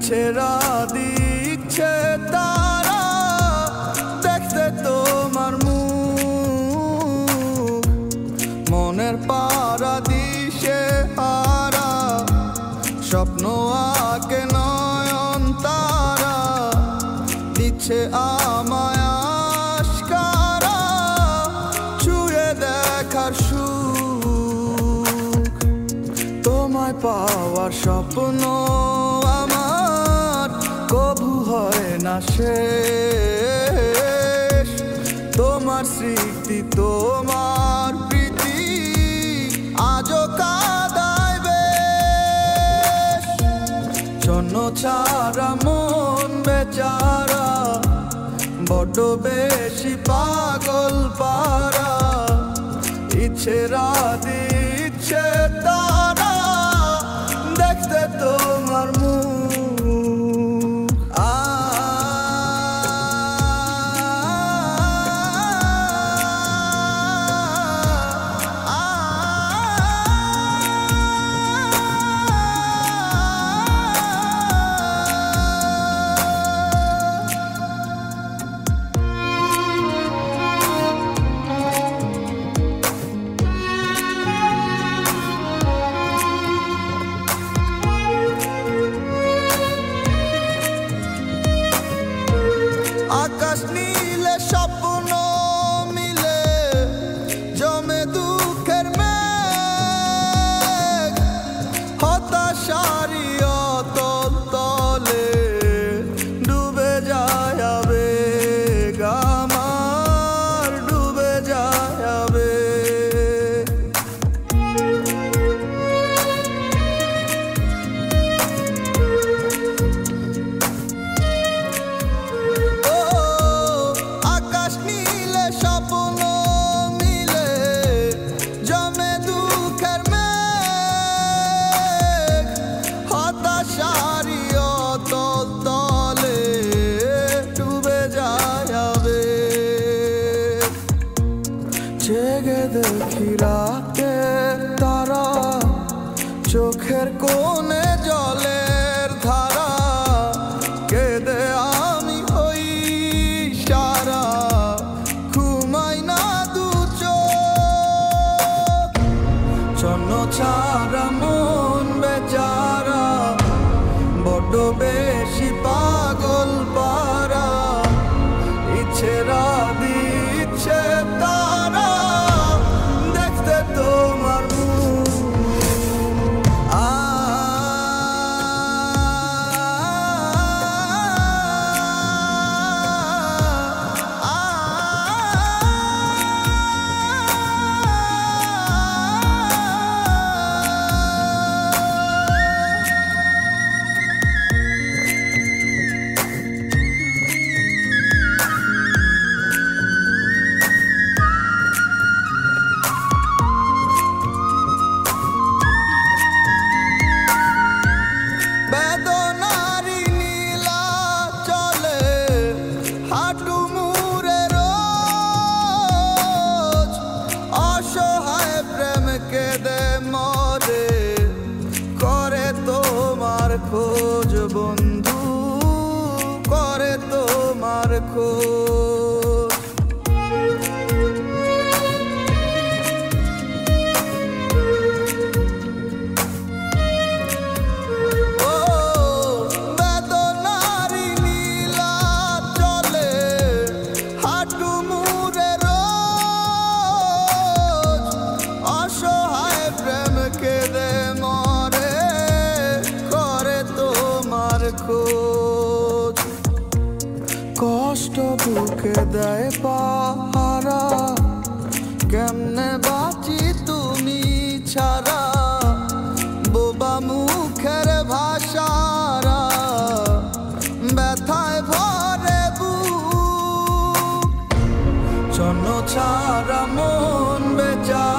ছেড়া দিচ্ছে তারা দেখতে তোমার মুখ, মনের পারাদিসে হারা স্বপ্ন আঁকে নয়ন তারা দিচ্ছে আমায় আশকারা ছুঁয়ে দেখার সুখ। তোমায় পাওয়ার স্বপ্ন আমার কবু হয় না শেষ, তোমার স্মৃতি তোমার প্রীতি আজও কাঁদায় বেশ। জন্য ছাড়া মন বেচারা বড্ড বেশি পাগল পারা, ইচ্ছেরা দিচ্ছে তারা দেখতে তোমার মুখ। আকাশ নীলে স্বপ্ন মিলে জমে দুঃখের মেঘ, হতাশারি অতল তলে ডুবে যায় আবেগ আমার, ডুবে যায় আবেগ। স্বপ্ন মিলে জমে দুঃখের মেঘ, হতাশারি অতল তলে ডুবে যায় আবেগ। জেগে দেখি রাতে তারা চোখের কোণে জলের ধারা, কেঁদে আমি হই সারা জন্য ছাড়া মন বেচারা বড্ড বেশি পাগল পারা, ইচ্ছেরা দিচ্ছে তারা দেখতে তোমার মুখ। বেদনারি নীলা চলে হাঁটু মুড়ে রোজ, অসহায় প্রেম কেঁদে মরে করে তোমার খোঁজ বন্ধু, করে তোমার খোঁজ। কষ্ট বুকে দেয় পাহারা, কেমনে বাঁচি তুমি ছাড়া, বোবা মুখের ভাষারা ব্যথায় ভরে বুক। জন্য ছাড়া মন বেচারা